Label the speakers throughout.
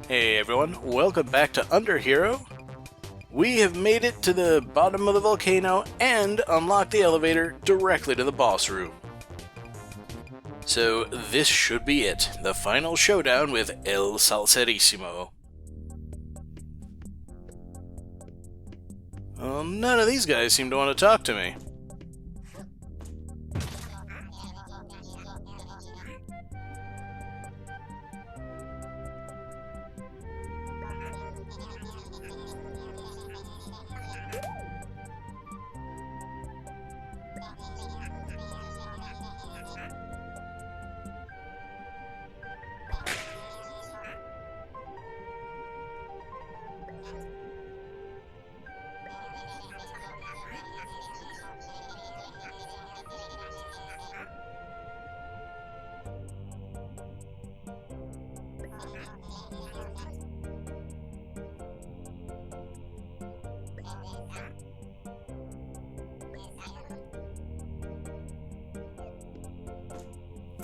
Speaker 1: Hey everyone, welcome back to Underhero. We have made it to the bottom of the volcano and unlocked the elevator directly to the boss room. So this should be it, the final showdown with El Salserissimo. Well, none of these guys seem to want to talk to me.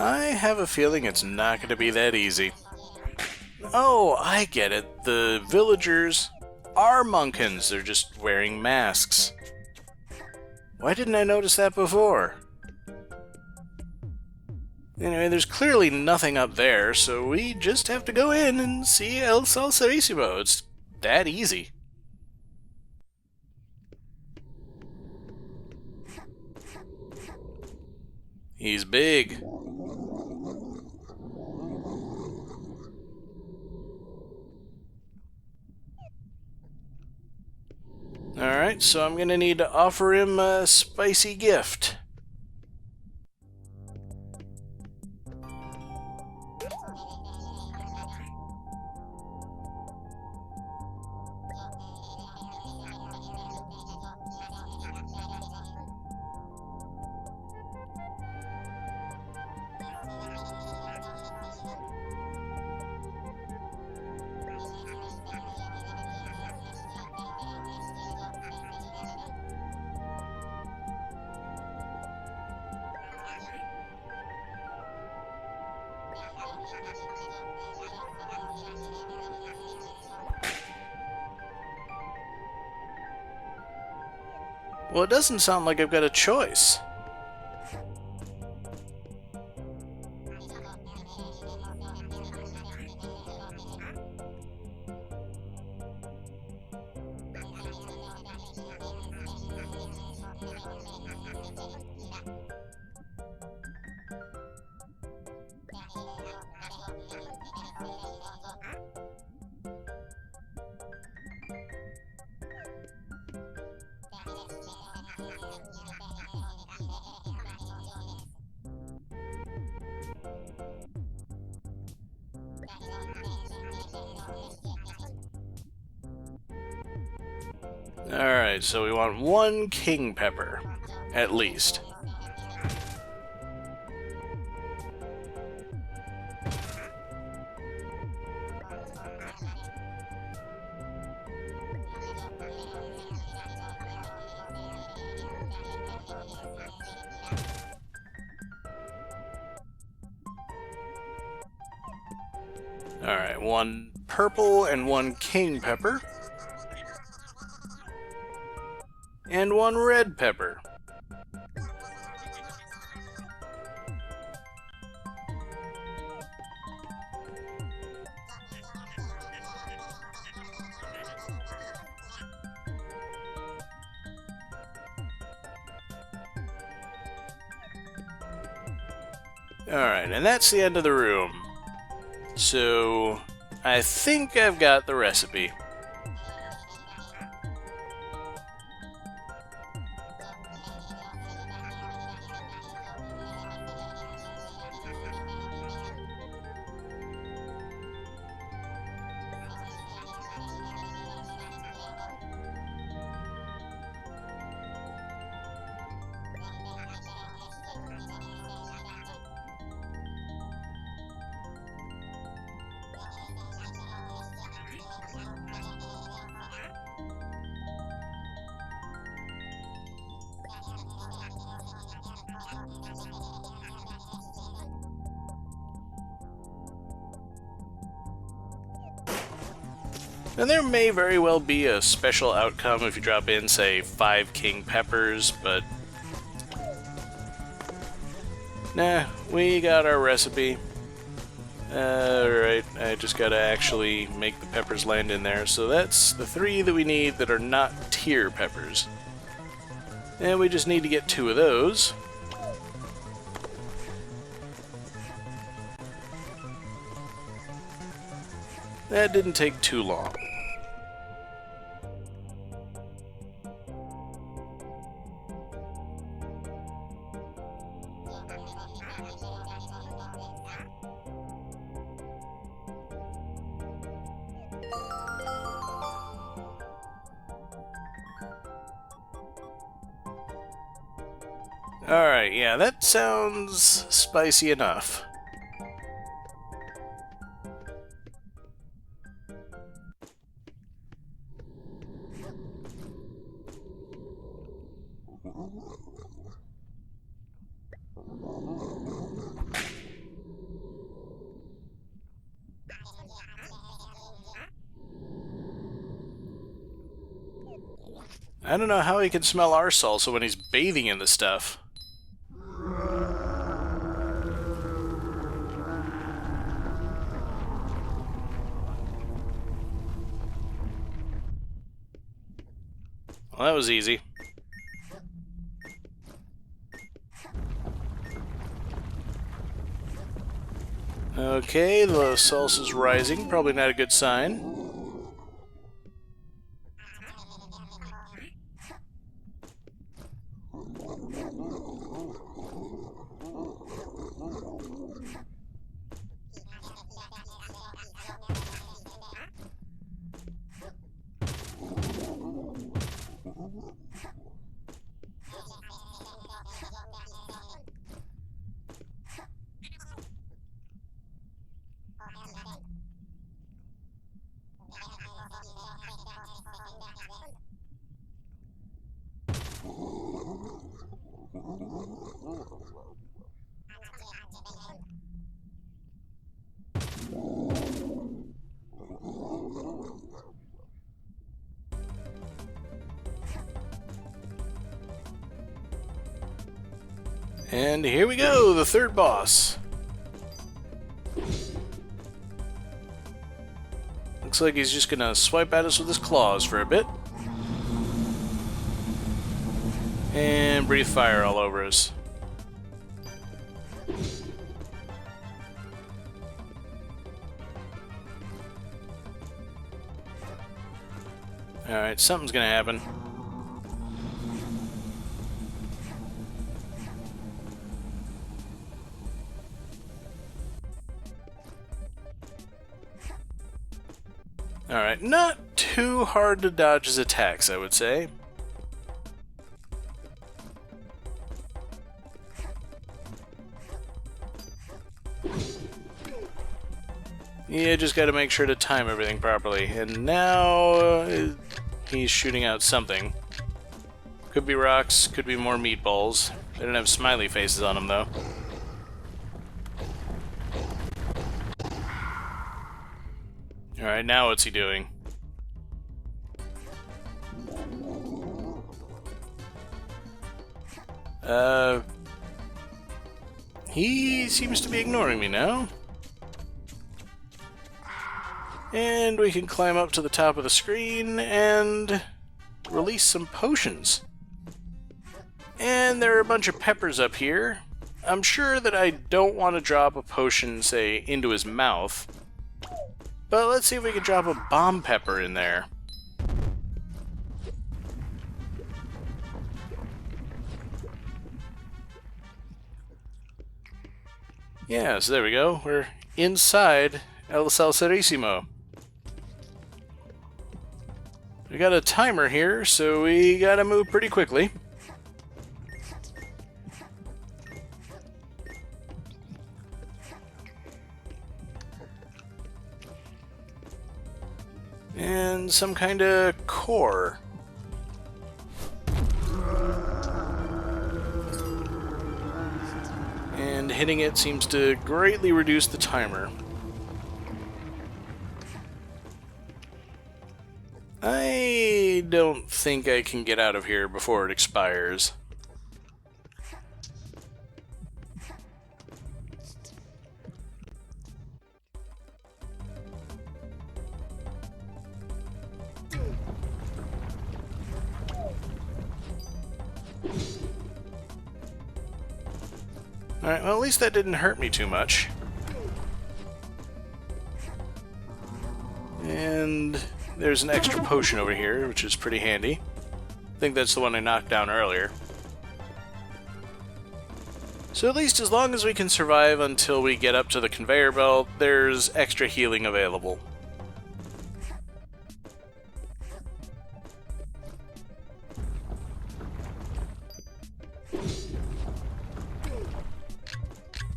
Speaker 1: I have a feeling it's not going to be that easy. Oh, I get it. The villagers are Monkins. They're just wearing masks. Why didn't I notice that before? Anyway, there's clearly nothing up there, so we just have to go in and see El Salserissimo. It's that easy. He's big. Alright, so I'm gonna need to offer him a spicy gift. Well, it doesn't sound like I've got a choice. Alright, so we want one king pepper, at least. Alright, one purple and one king pepper. And one red pepper. Alright, and that's the end of the room. So, I think I've got the recipe. And there may very well be a special outcome if you drop in, say, 5 king peppers, but... Nah, we got our recipe. Alright, I just gotta actually make the peppers land in there. So that's the 3 that we need that are not tier peppers. And we just need to get 2 of those. That didn't take too long. Alright, yeah, that sounds spicy enough. I don't know how he can smell our salsa when he's bathing in the stuff. Well, that was easy. Okay, the salsa's rising. Probably not a good sign. And here we go, the third boss. Looks like he's just gonna swipe at us with his claws for a bit. And breathe fire all over us. Alright, something's gonna happen. Alright, not too hard to dodge his attacks, I would say. Yeah, just gotta make sure to time everything properly. And now he's shooting out something. Could be rocks, could be more meatballs. They don't have smiley faces on them, though. Alright, now what's he doing? He seems to be ignoring me now. And we can climb up to the top of the screen and release some potions. And there are a bunch of peppers up here. I'm sure that I don't want to drop a potion, say, into his mouth. But let's see if we can drop a bomb pepper in there. Yeah, so there we go. We're inside El Salserissimo. We got a timer here, so we gotta move pretty quickly. And some kind of core. And hitting it seems to greatly reduce the timer. I don't think I can get out of here before it expires. Alright, well at least that didn't hurt me too much. And there's an extra potion over here, which is pretty handy. I think that's the one I knocked down earlier. So at least as long as we can survive until we get up to the conveyor belt, there's extra healing available.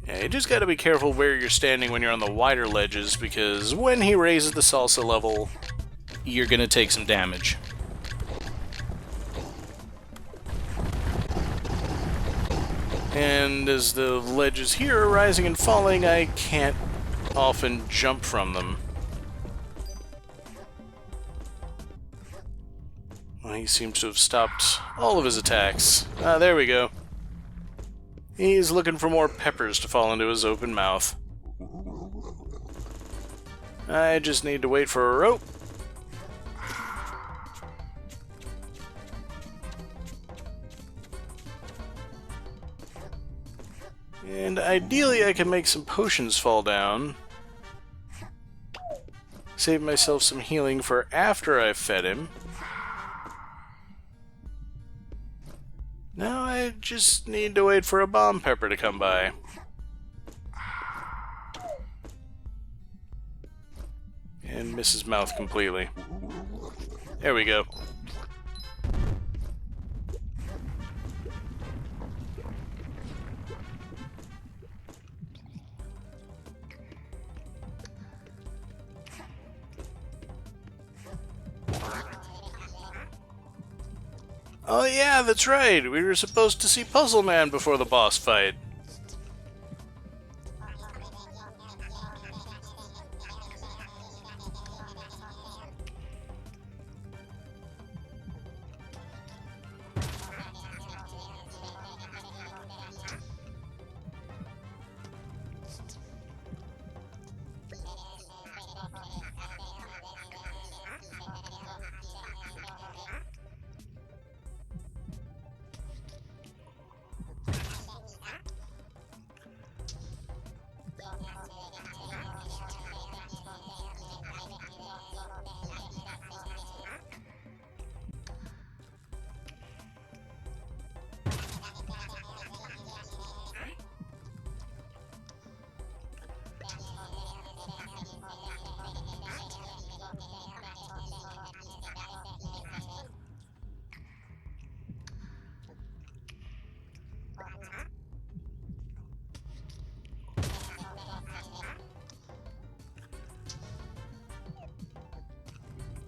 Speaker 1: Yeah, you just gotta be careful where you're standing when you're on the wider ledges, because when he raises the salsa level, you're gonna take some damage. And as the ledges here are rising and falling, I can't often jump from them. Well, he seems to have stopped all of his attacks. Ah, there we go. He's looking for more peppers to fall into his open mouth. I just need to wait for a rope. And ideally I can make some potions fall down. Save myself some healing for after I've fed him. Now I just need to wait for a bomb pepper to come by. And miss his mouth completely. There we go. Oh yeah, that's right. We were supposed to see Puzzle Man before the boss fight.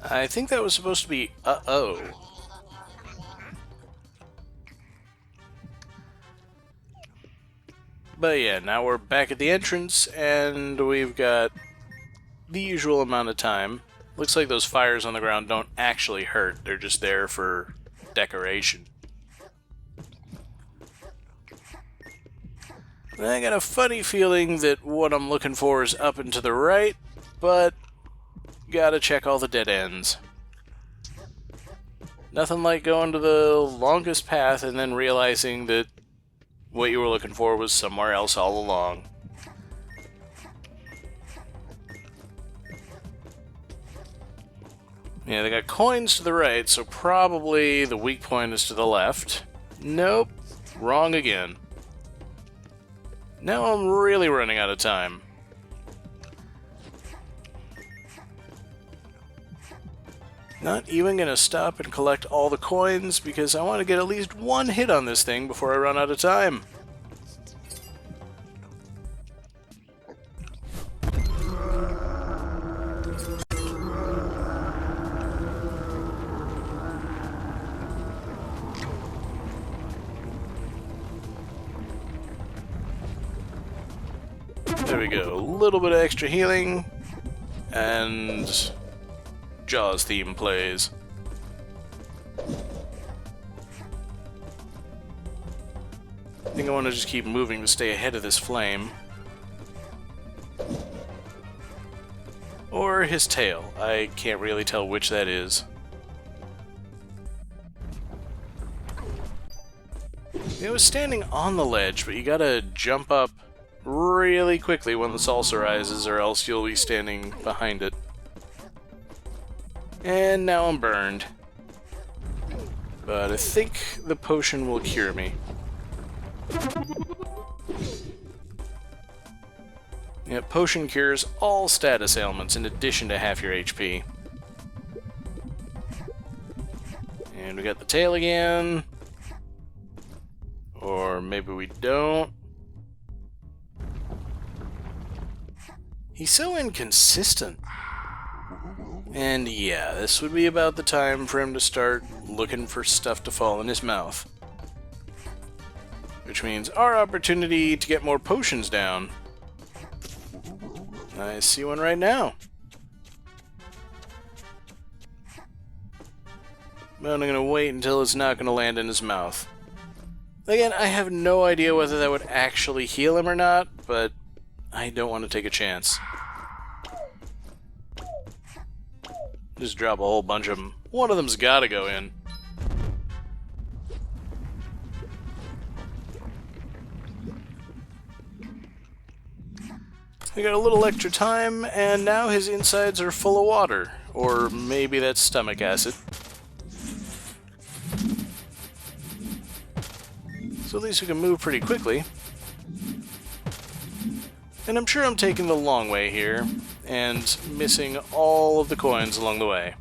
Speaker 1: I think that was supposed to be uh-oh. But yeah, now we're back at the entrance, and we've got the usual amount of time. Looks like those fires on the ground don't actually hurt, they're just there for decoration. I got a funny feeling that what I'm looking for is up and to the right, but gotta check all the dead ends. Nothing like going to the longest path and then realizing that what you were looking for was somewhere else all along. Yeah, they got coins to the right, so probably the weak point is to the left. Nope, wrong again. Now I'm really running out of time. Not even gonna stop and collect all the coins because I want to get at least one hit on this thing before I run out of time. There we go, a little bit of extra healing, and Jaws theme plays. I think I want to just keep moving to stay ahead of this flame. Or his tail. I can't really tell which that is. It was standing on the ledge, but you gotta jump up really quickly when the salsa rises, or else you'll be standing behind it. And now I'm burned. But I think the potion will cure me. Yeah, potion cures all status ailments in addition to half your HP. And we got the tail again. Or maybe we don't. He's so inconsistent. And yeah, this would be about the time for him to start looking for stuff to fall in his mouth. Which means our opportunity to get more potions down. I see one right now. But I'm gonna wait until it's not gonna land in his mouth. Again, I have no idea whether that would actually heal him or not, but I don't want to take a chance. Just drop a whole bunch of them. One of them's gotta go in. We got a little extra time, and now his insides are full of water. Or maybe that's stomach acid. So at least we can move pretty quickly. And I'm sure I'm taking the long way here, and missing all of the coins along the way.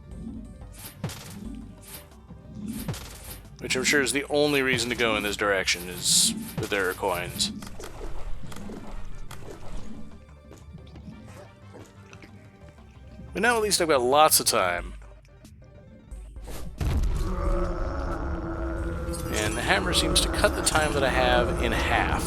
Speaker 1: Which I'm sure is the only reason to go in this direction, is that there are coins. But now at least I've got lots of time. And the hammer seems to cut the time that I have in half.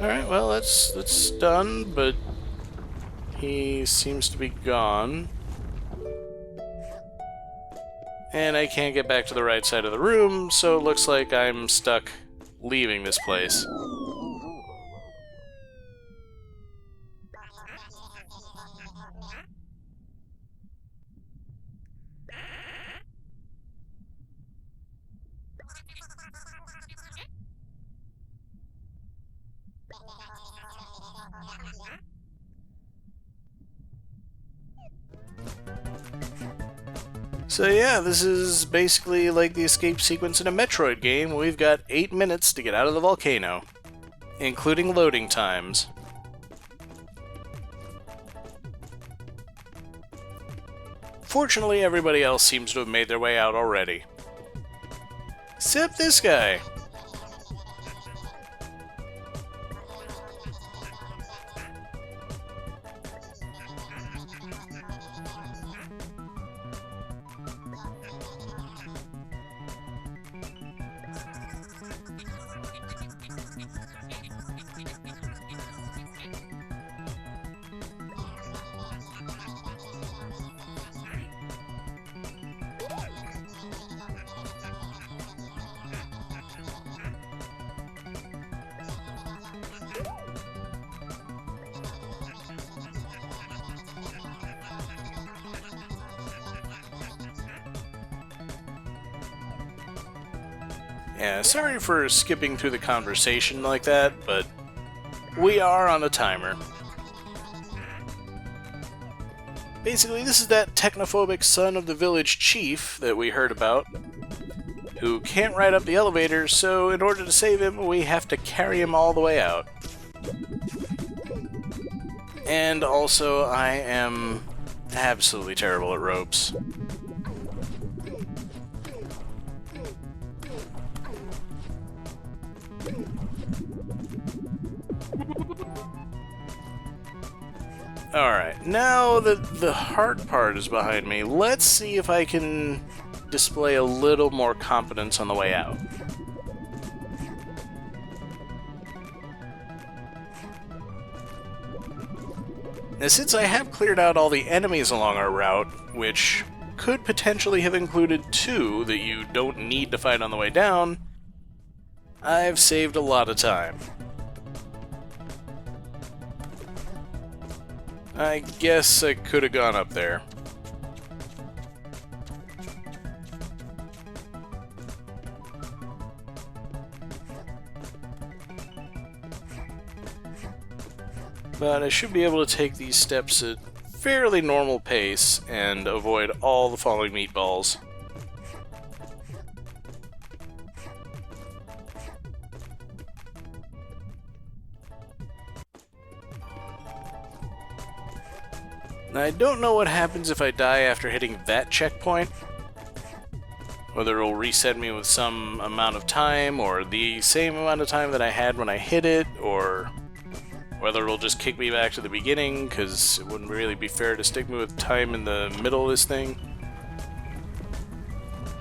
Speaker 1: Alright, well that's done, but he seems to be gone. And I can't get back to the right side of the room, so it looks like I'm stuck leaving this place. So yeah, this is basically like the escape sequence in a Metroid game. We've got 8 minutes to get out of the volcano, including loading times. Fortunately, everybody else seems to have made their way out already. Except this guy. Yeah, sorry for skipping through the conversation like that, but we are on a timer. Basically, this is that technophobic son of the village chief that we heard about, who can't ride up the elevator, so in order to save him, we have to carry him all the way out. And also, I am absolutely terrible at ropes. Alright, now that the hard part is behind me, let's see if I can display a little more competence on the way out. Now, since I have cleared out all the enemies along our route, which could potentially have included 2 that you don't need to fight on the way down, I've saved a lot of time. I guess I could have gone up there. But I should be able to take these steps at fairly normal pace and avoid all the falling meatballs. Now, I don't know what happens if I die after hitting that checkpoint. Whether it'll reset me with some amount of time, or the same amount of time that I had when I hit it, or whether it'll just kick me back to the beginning, because it wouldn't really be fair to stick me with time in the middle of this thing.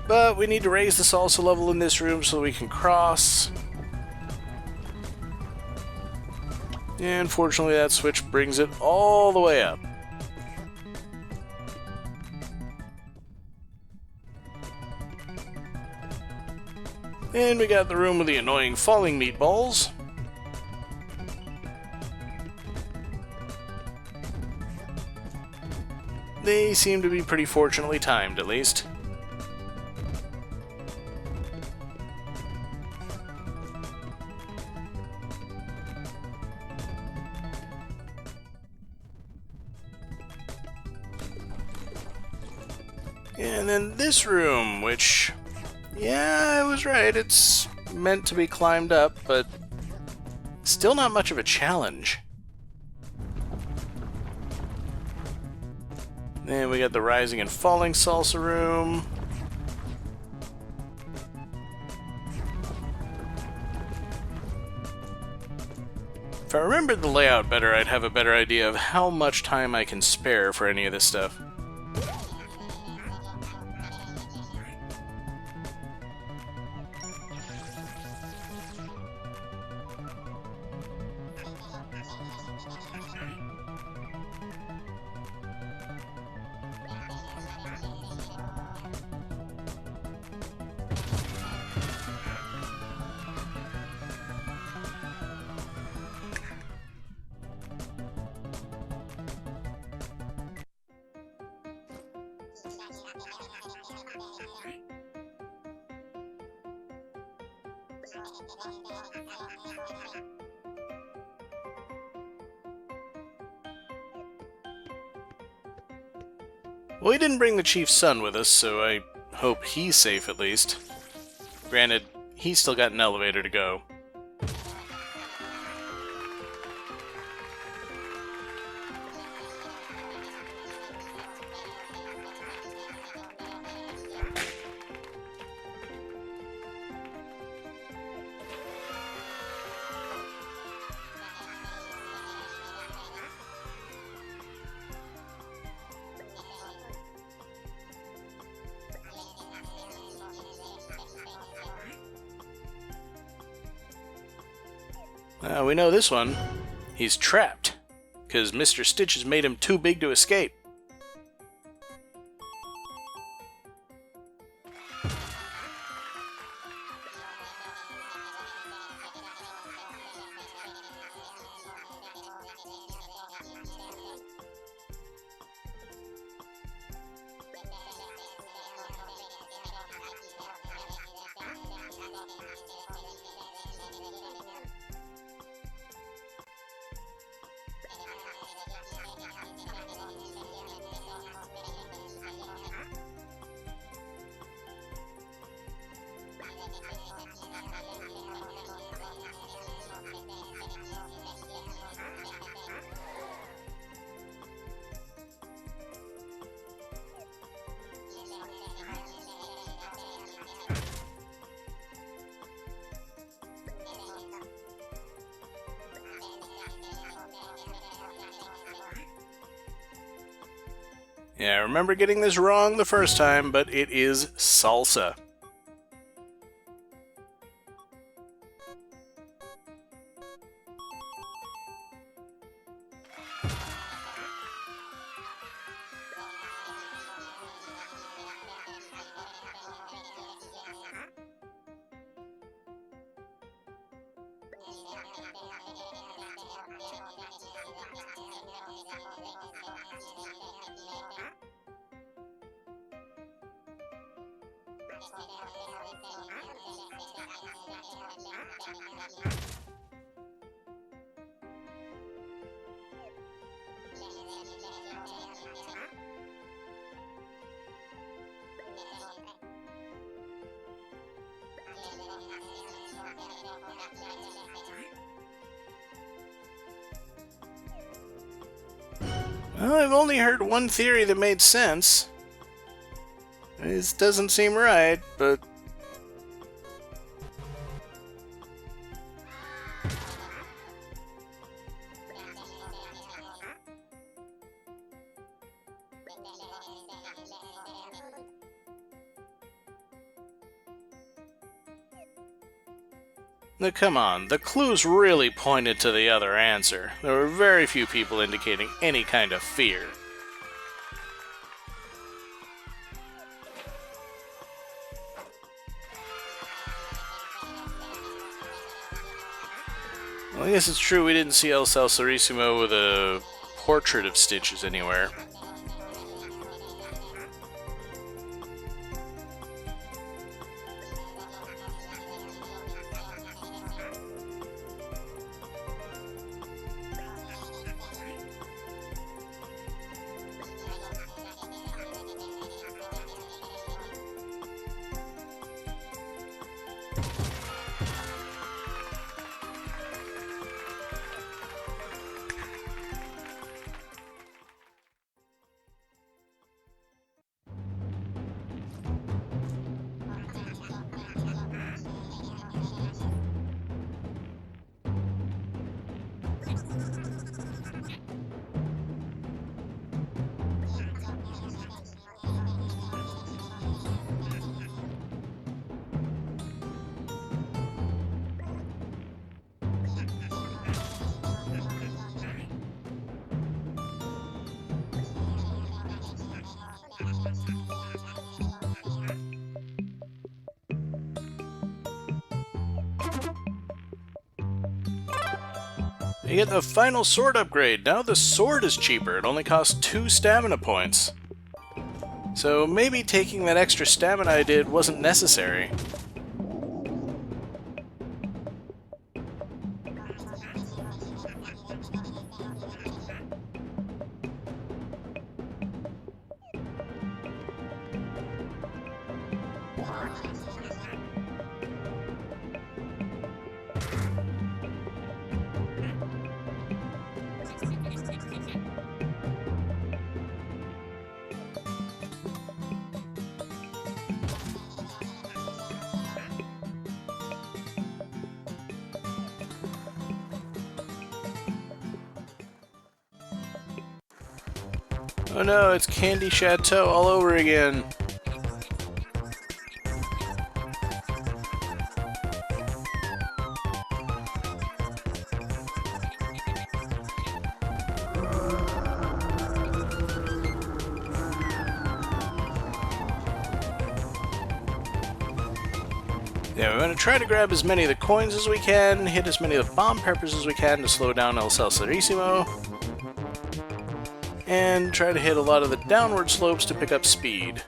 Speaker 1: But we need to raise the salsa level in this room so we can cross. And fortunately that switch brings it all the way up. And we got the room with the annoying falling meatballs. They seem to be pretty fortunately timed, at least. And then this room, which... yeah, I was right, it's meant to be climbed up, but still not much of a challenge. And we got the rising and falling salsa room. If I remembered the layout better, I'd have a better idea of how much time I can spare for any of this stuff. Well, we didn't bring the chief's son with us, so I hope he's safe at least. Granted, he's still got an elevator to go. We know this one. He's trapped, because Mr. Stitch has made him too big to escape. Yeah, I remember getting this wrong the first time, but it is salsa. Well, I've only heard one theory that made sense. This doesn't seem right, but... Now, come on, the clues really pointed to the other answer. There were very few people indicating any kind of fear. Well, I guess it's true we didn't see El Salserissimo with a portrait of Stitches anywhere. You get the final sword upgrade. Now the sword is cheaper. It only costs 2 stamina points. So maybe taking that extra stamina I did wasn't necessary. Oh no, it's Candy Chateau all over again. Yeah, we're going to try to grab as many of the coins as we can, hit as many of the bomb peppers as we can to slow down El Salserissimo, and try to hit a lot of the downward slopes to pick up speed.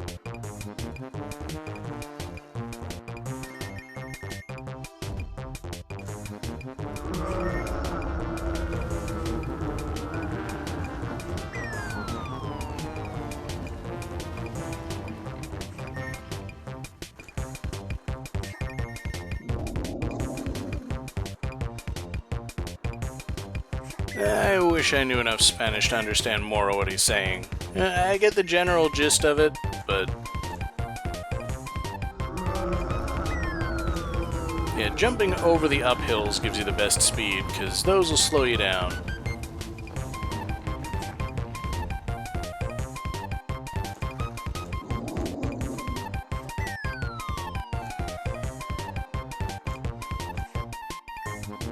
Speaker 1: I wish I knew enough Spanish to understand more of what he's saying. I get the general gist of it, but... yeah, jumping over the uphills gives you the best speed, because those will slow you down.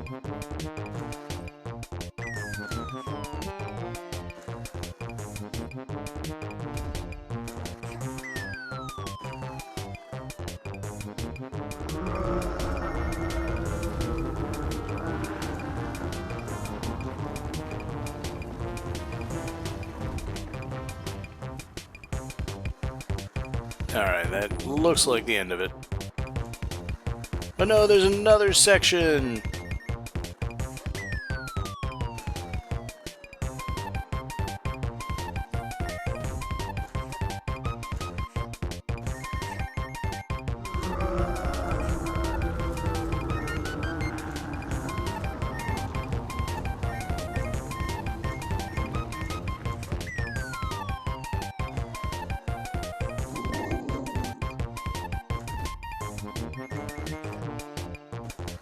Speaker 1: Alright, that looks like the end of it. But no, there's another section!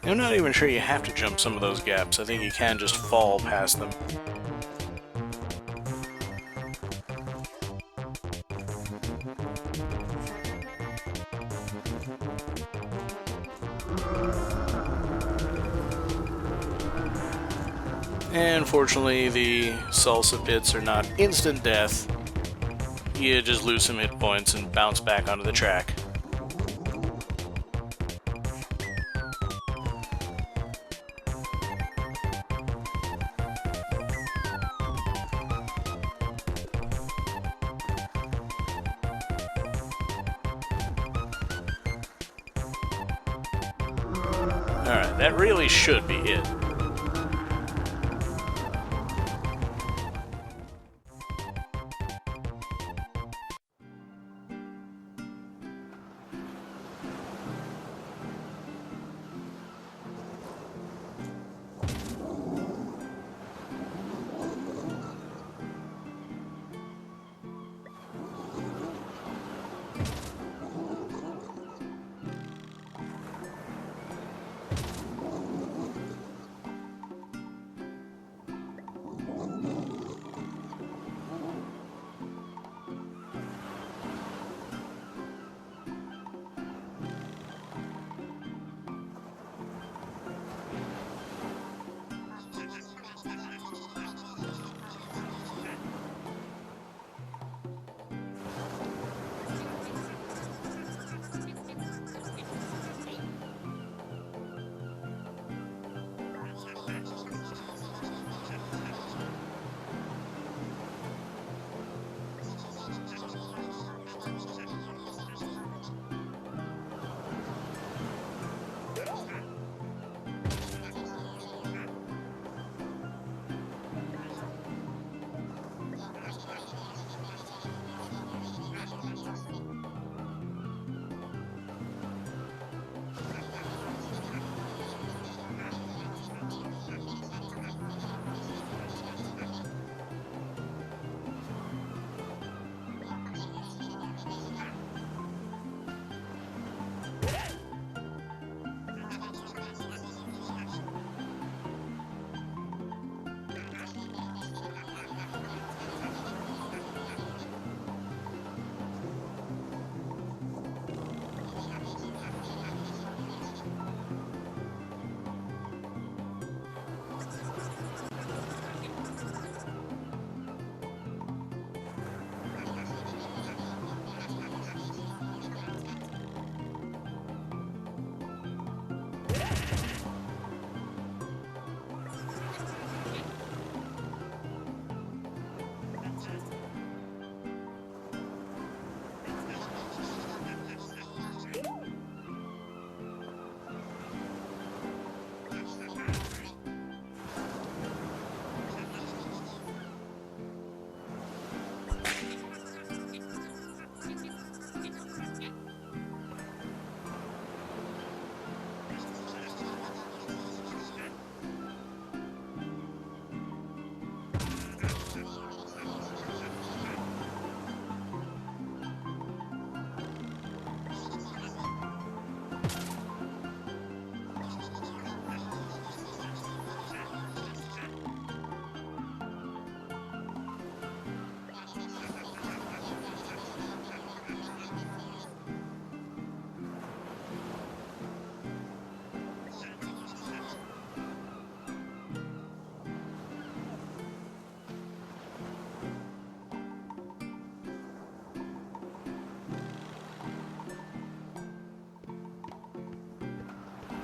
Speaker 1: I'm not even sure you have to jump some of those gaps. I think you can just fall past them. And fortunately, the salsa pits are not instant death. You just lose some hit points and bounce back onto the track. Alright, that really should be it.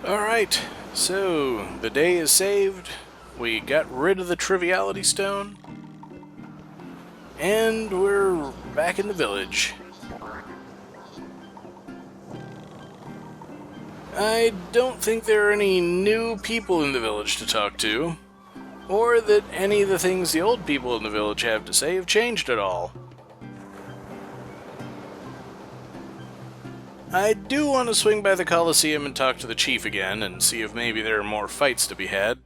Speaker 1: Alright, so the day is saved. We got rid of the triviality stone. And we're back in the village. I don't think there are any new people in the village to talk to, or that any of the things the old people in the village have to say have changed at all. I do want to swing by the Coliseum and talk to the chief again and see if maybe there are more fights to be had.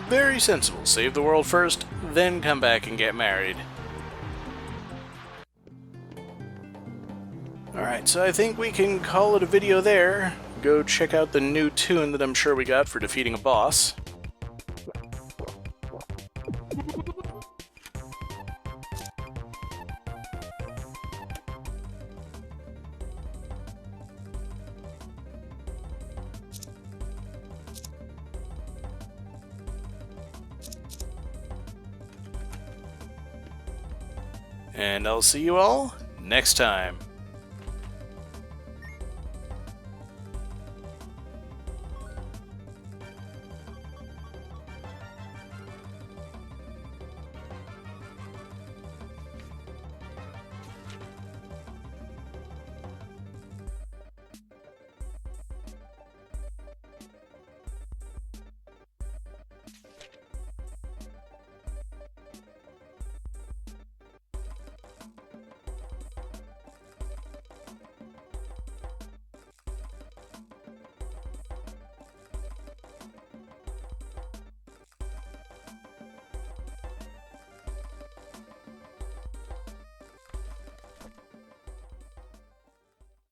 Speaker 1: Very sensible. Save the world first, then come back and get married. Alright, so I think we can call it a video there. Go check out the new tune that I'm sure we got for defeating a boss. And I'll see you all next time.